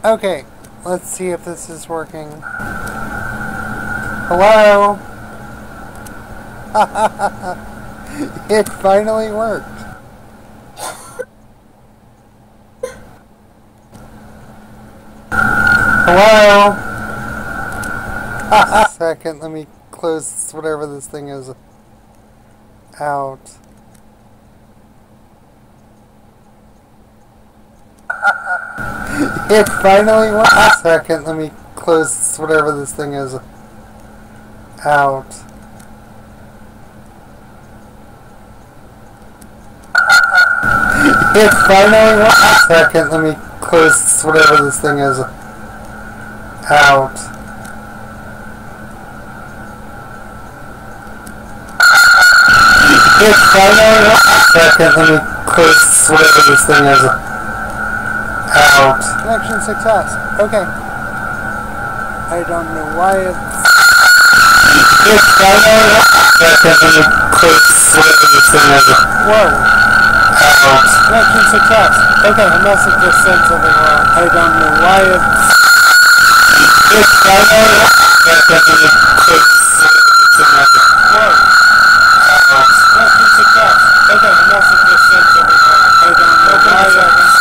Okay, let's see if this is working. Hello? It finally worked. Hello? Second, let me close whatever this thing is out. It finally worked. Second, let me close whatever this thing is out. It finally worked. Second, let me close whatever this thing is out. It finally worked. Second, let me close whatever this thing is out. Connection success. Okay. I don't know why it's... It finally worked. Second, let me close whatever this thing is. Whoa. Out. Connection success. Okay, I must have just said something wrong. I don't know why it's... It finally worked. Second, let me close whatever this thing is. Whoa. Out. Connection success. Okay, I must have just said something wrong. I don't know why it's...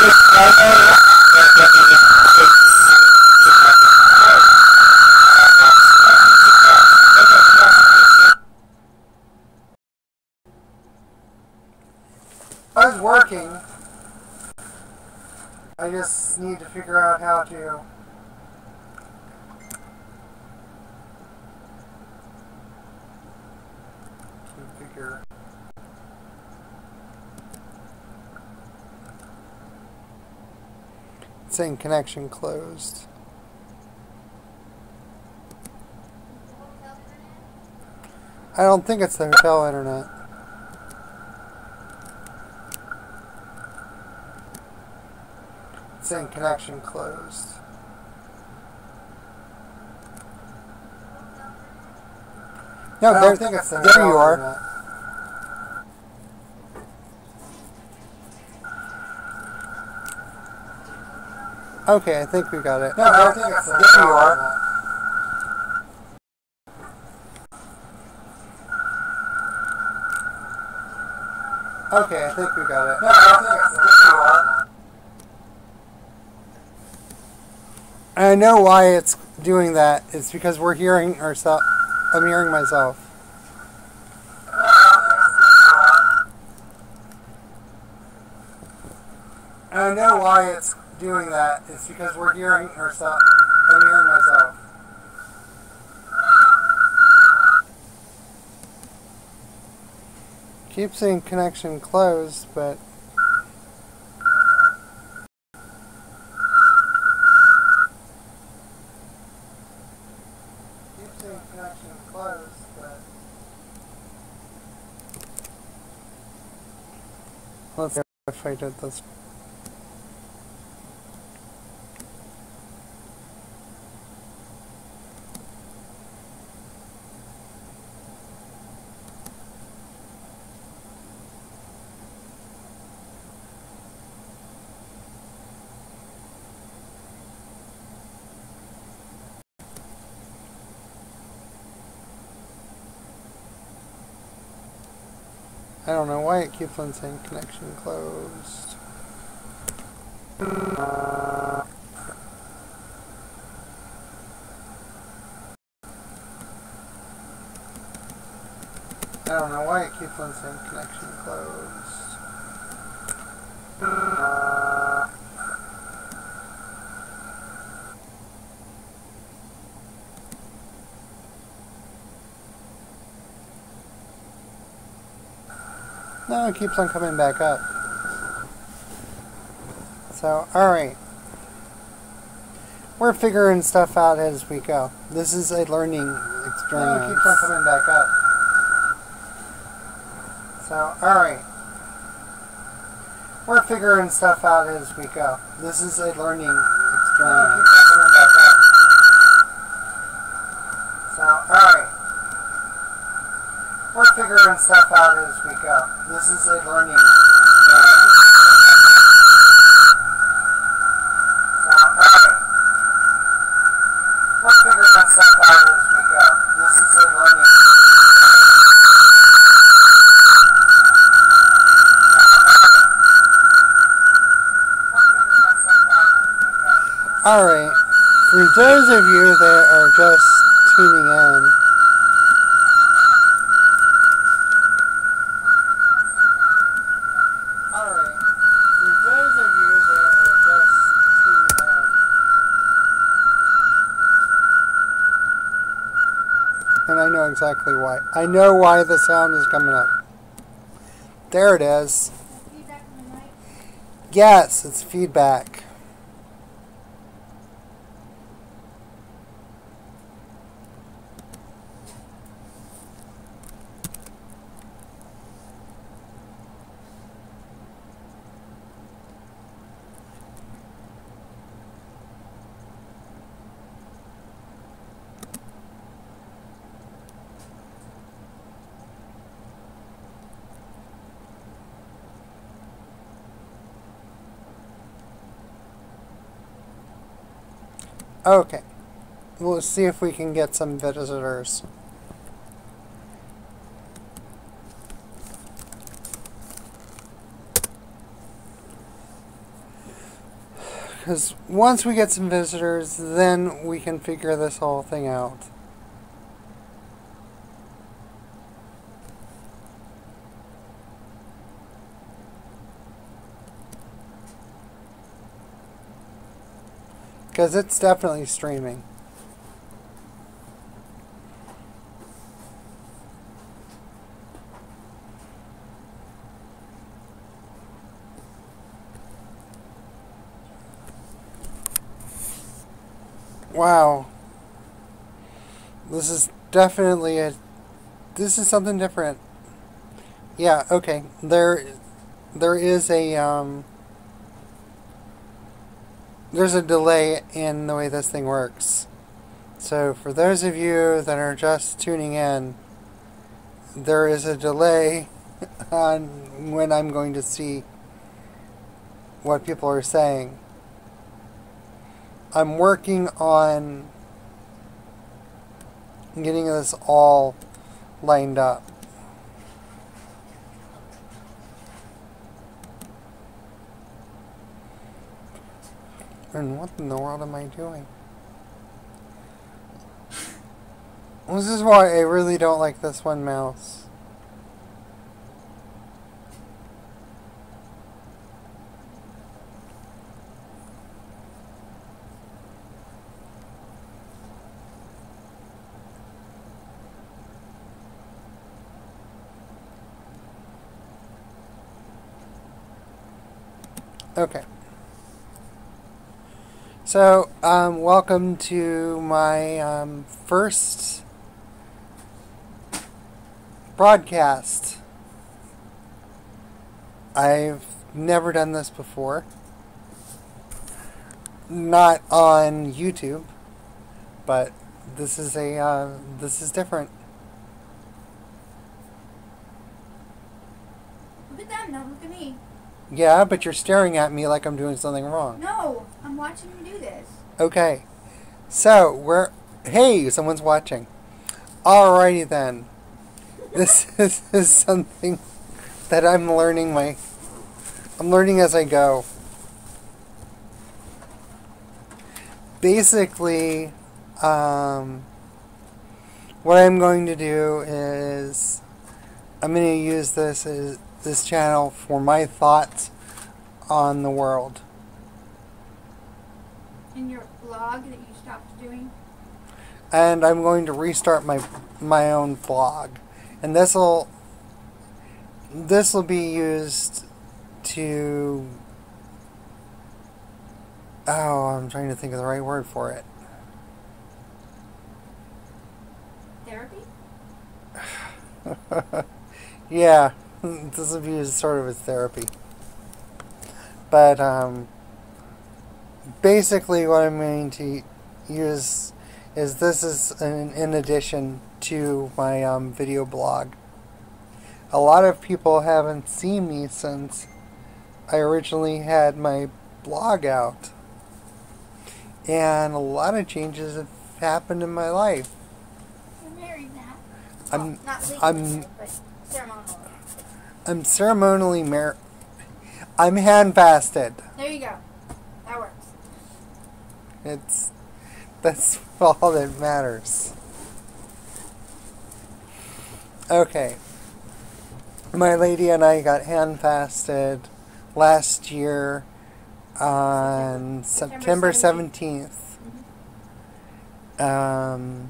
It finally worked. Second, let me close whatever this thing is. I was working. I just need to figure out how to configure. It's saying connection closed. I don't think it's the hotel internet. It's saying connection closed. No, there you are. Okay, I think we got it. No, there you are. Okay, I think we got it. No, there you are. I know why it's doing that. It's because we're hearing ourselves. I'm hearing myself. I know why it's doing that. It's because we're hearing ourselves. I'm hearing myself. Keep saying connection closed, but connection closed, but let's see if I did this. I don't know why it keeps on saying connection closed. I don't know why it keeps on saying connection closed. No, it keeps on coming back up. So, alright. We're figuring stuff out as we go. This is a learning experience. No, it keeps on coming back up. So, alright. We're figuring stuff out as we go. This is a learning experience. No, it keeps on coming back up. So, alright. We're figuring stuff out as we go. This is a learning experience. Alright, for those of you that are just tuning in, and I know exactly why. I know why the sound is coming up. There it is. Feedback from the mic? Yes, it's feedback. Okay, we'll see if we can get some visitors. Because once we get some visitors, then we can figure this whole thing out. Because it's definitely streaming. Wow. This is definitely this is something different. Yeah, okay. There is a, there's a delay in the way this thing works. So for those of you that are just tuning in, there is a delay on when I'm going to see what people are saying. I'm working on getting this all lined up. And what in the world am I doing? This is why I really don't like this one mouse. Okay. So, welcome to my first broadcast. I've never done this before. Not on YouTube, but this is different. Look at them, now look at me. Yeah, but you're staring at me like I'm doing something wrong. No, I'm watching you do this. Okay. So, hey, someone's watching. Alrighty then. This is something that I'm learning as I go. Basically, what I'm going to do is I'm going to use this channel for my thoughts on the world. In your blog that you stopped doing? And I'm going to restart my own blog. And this'll be used to, I'm trying to think of the right word for it. Therapy? Yeah, this will be used sort of as therapy. But basically what I'm going to use is this is in addition to my video blog. A lot of people haven't seen me since I originally had my blog out. And a lot of changes have happened in my life. You're married now. Not legally, but ceremonially. I'm ceremonially married. I'm hand-fasted. There you go. That works. That's all that matters. Okay. My lady and I got hand-fasted last year on September 17th.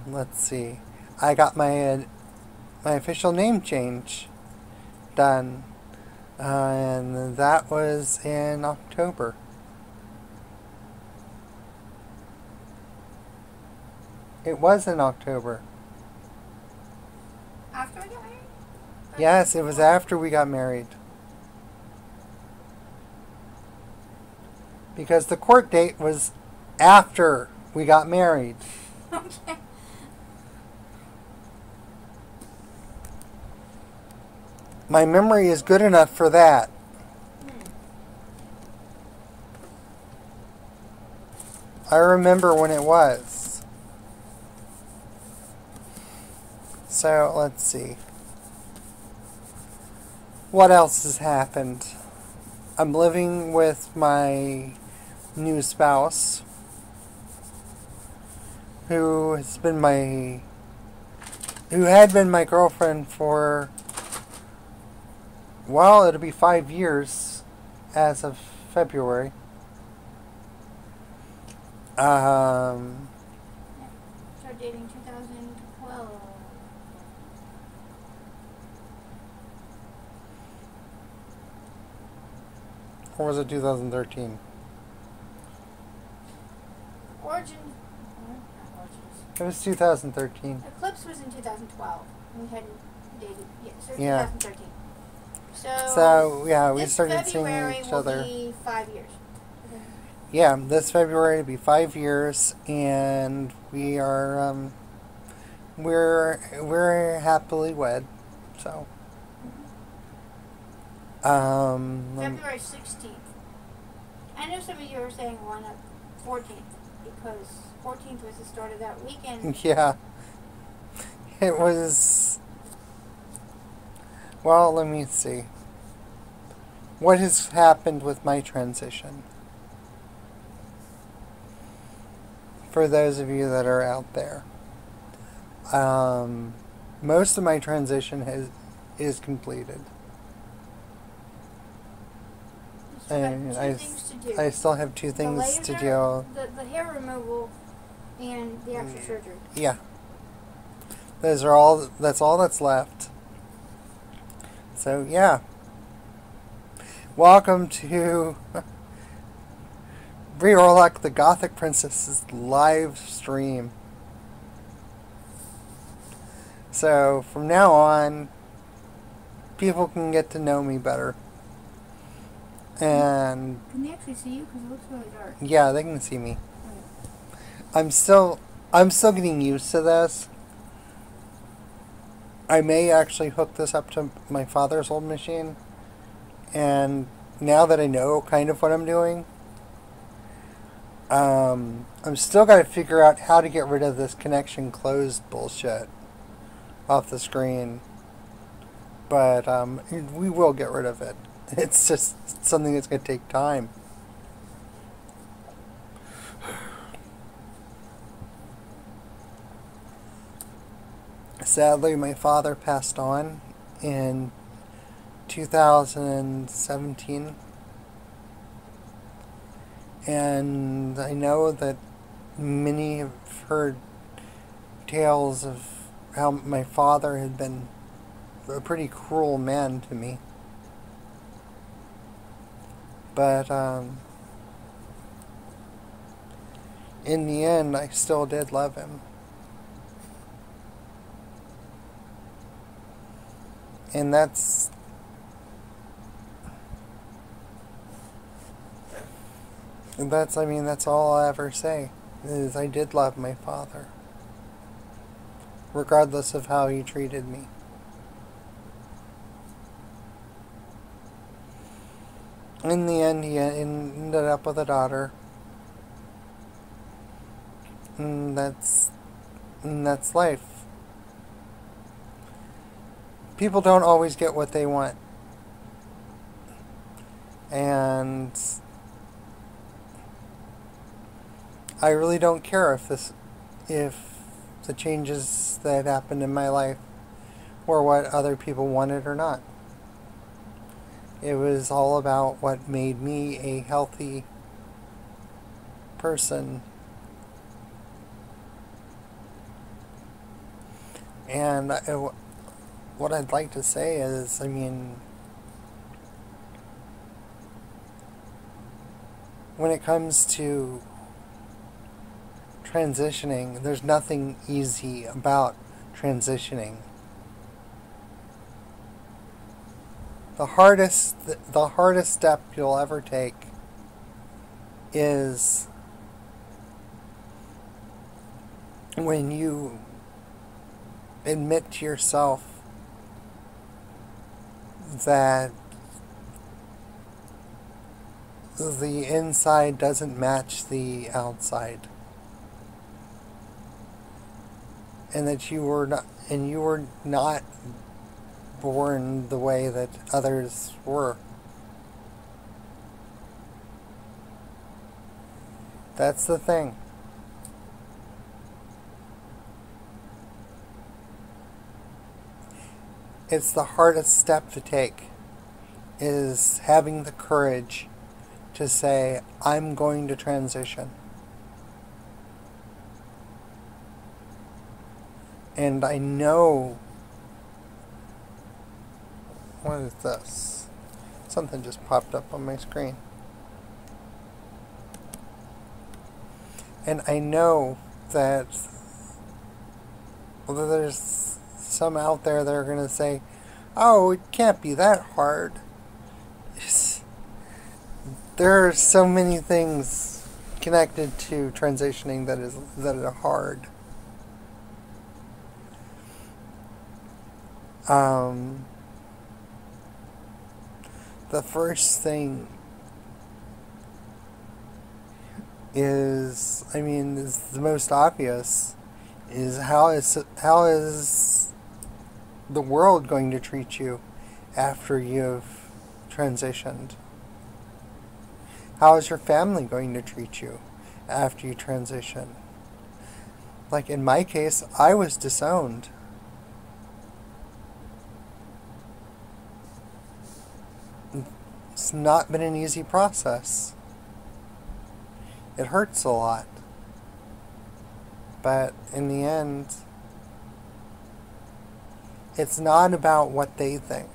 Let's see. I got my official name change done, and that was in October. It was in October. After we got married? Yes, it was after we got married. Because the court date was after we got married. Okay. My memory is good enough for that. I remember when it was. So, let's see. What else has happened? I'm living with my new spouse, who had been my girlfriend for, well, it'll be 5 years as of February. Started dating 2012. Or was it 2013? Origins. It was 2013. Eclipse was in 2012. We hadn't dated yet. So Yeah. 2013. So, yeah, we this started February seeing each will other. Be 5 years. Yeah, this February will be 5 years, and we are we're happily wed. So February 16th. I know some of you are saying why not 14th, because 14th was the start of that weekend. yeah, it was. Well, let me see. What has happened with my transition? For those of you that are out there, most of my transition is completed. And I still have two things to do. The hair removal and the actual surgery. Yeah. Those are all. That's all that's left. So yeah. Welcome to Bree Orlock, the Gothic Princess's live stream. So from now on, people can get to know me better. And can they actually see you? Because it looks really dark. Yeah, they can see me. I'm still getting used to this. I may actually hook this up to my father's old machine, and now that I know kind of what I'm doing, I'm still got to figure out how to get rid of this connection closed bullshit off the screen. But we will get rid of it. It's just something that's going to take time. Sadly, my father passed on in 2017. And I know that many have heard tales of how my father had been a pretty cruel man to me. But in the end, I still did love him. And that's all I'll ever say, is I did love my father, regardless of how he treated me. In the end, he ended up with a daughter. And that's life. People don't always get what they want. And I really don't care if the changes that happened in my life were what other people wanted or not. It was all about what made me a healthy person. And what I'd like to say is, I mean, when it comes to transitioning, there's nothing easy about transitioning. The hardest step you'll ever take is when you admit to yourself that the inside doesn't match the outside, and that you were not born the way that others were. That's the thing. It's the hardest step to take, is having the courage to say, I'm going to transition. And I know... What is this? Something just popped up on my screen. And I know that there's some out there that are going to say, oh, it can't be that hard. There are so many things connected to transitioning that are hard. The first thing is, I mean, is the most obvious, is how is the world going to treat you after you've transitioned? How is your family going to treat you after you transition? Like in my case, I was disowned. It's not been an easy process. It hurts a lot. But in the end, it's not about what they think.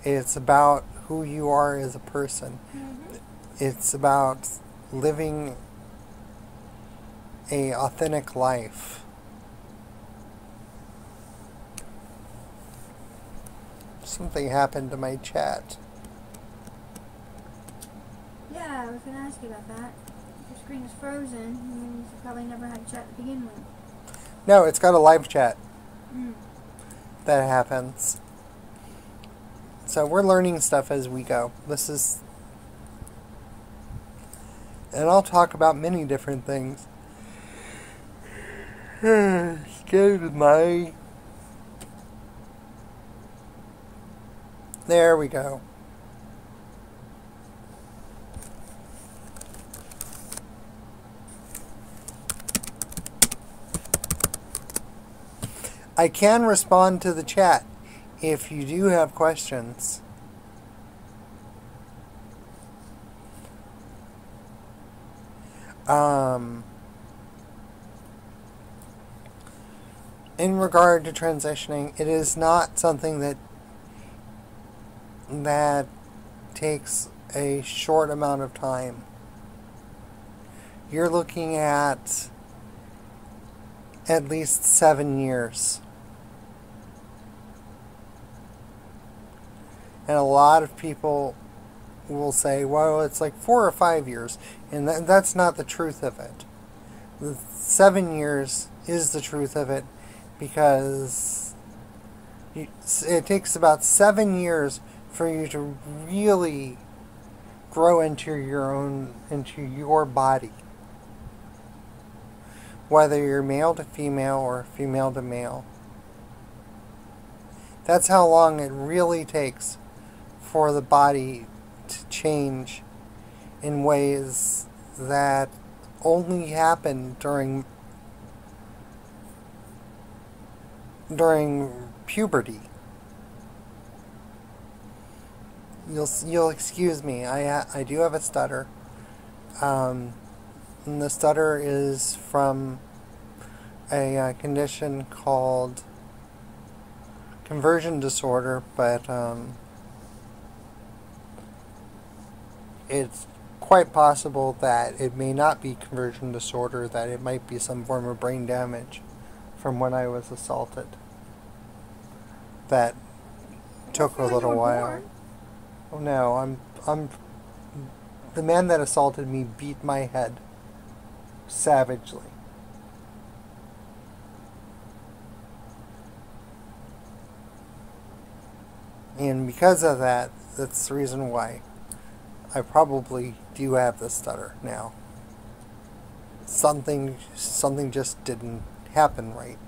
It's about who you are as a person. Mm-hmm. It's about living an authentic life. Something happened to my chat. Yeah, I was going to ask you about that. Your screen is frozen. It means you probably never had chat to begin with. No, it's got a live chat. That happens. So we're learning stuff as we go. And I'll talk about many different things. Scared with my... There we go. I can respond to the chat if you do have questions. In regard to transitioning, it is not something that takes a short amount of time. You're looking at least 7 years. And a lot of people will say, well, it's like 4 or 5 years. And that's not the truth of it. The 7 years is the truth of it, because it takes about 7 years for you to really grow into your body. Whether you're male to female or female to male. That's how long it really takes for the body to change in ways that only happen during puberty. You'll excuse me. I do have a stutter. And the stutter is from a condition called conversion disorder, but it's quite possible that it may not be conversion disorder, that it might be some form of brain damage from when I was assaulted. That took a little while. Oh no, I'm the man that assaulted me beat my head savagely. And because of that, that's the reason why I probably do have the stutter now. Something just didn't happen right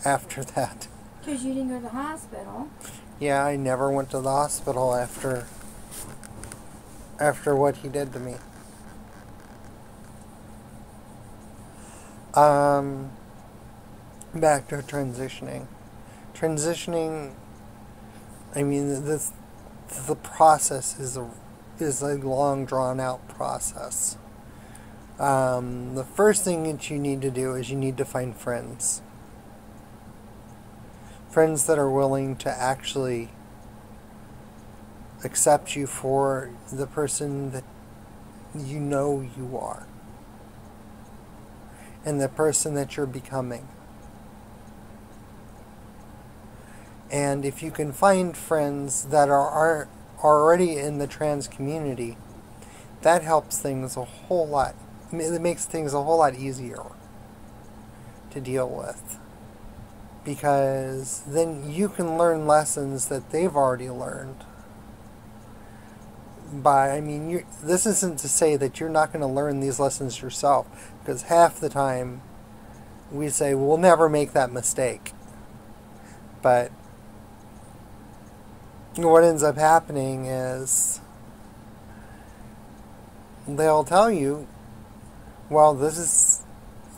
after that. Because you didn't go to the hospital. Yeah, I never went to the hospital after what he did to me. Back to transitioning. Transitioning, I mean, the process is a long, drawn-out process. The first thing that you need to do is you need to find friends. Friends that are willing to actually accept you for the person that you know you are. And the person that you're becoming. And if you can find friends that are already in the trans community, that helps things a whole lot. It makes things a whole lot easier to deal with. Because then you can learn lessons that they've already learned. This isn't to say that you're not going to learn these lessons yourself, because half the time we say we'll never make that mistake. But what ends up happening is they'll tell you, well, this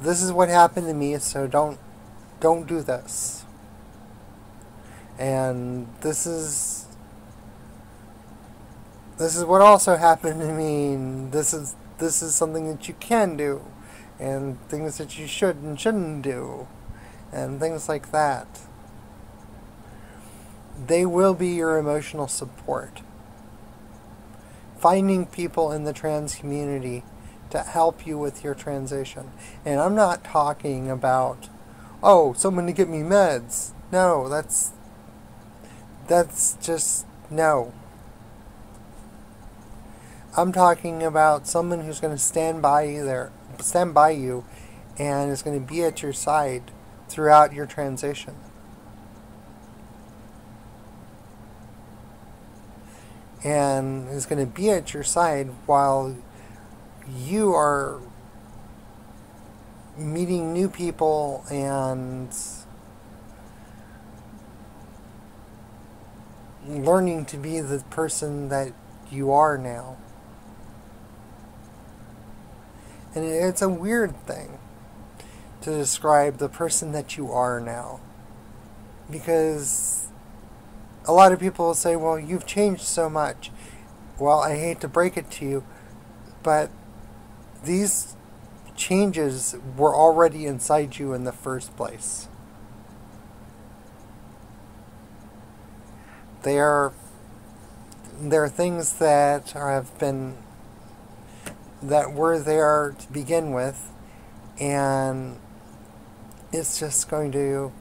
is what happened to me, so don't do this. And this is what also happened to me, and this is something that you can do, and things that you should and shouldn't do, and things like that. They will be your emotional support. Finding people in the trans community to help you with your transition. And I'm not talking about, oh, someone to get me meds. No, that's just, no. I'm talking about someone who's going to stand by you and is going to be at your side throughout your transition. And is going to be at your side while you are meeting new people and learning to be the person that you are now. And it's a weird thing to describe the person that you are now. Because a lot of people will say, well, you've changed so much. Well, I hate to break it to you, but these changes were already inside you in the first place. They're things that were there to begin with, and it's just going to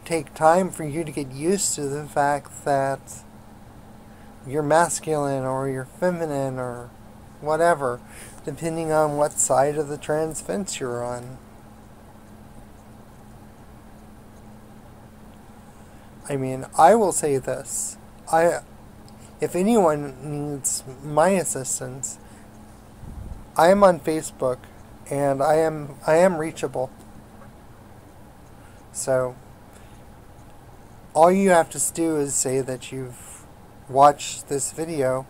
take time for you to get used to the fact that you're masculine or you're feminine or whatever, depending on what side of the trans fence you're on. I mean, I will say this. If anyone needs my assistance, I am on Facebook and I am reachable. So all you have to do is say that you've watched this video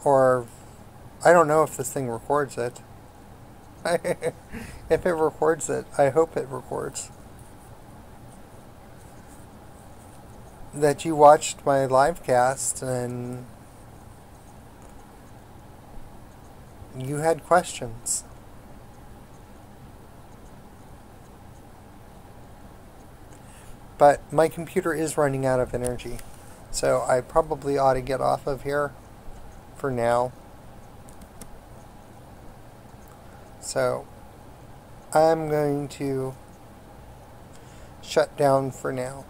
Or, I don't know if this thing records it. If it records it, I hope it records. That you watched my live cast and you had questions. But my computer is running out of energy, so I probably ought to get off of here for now. So I'm going to shut down for now.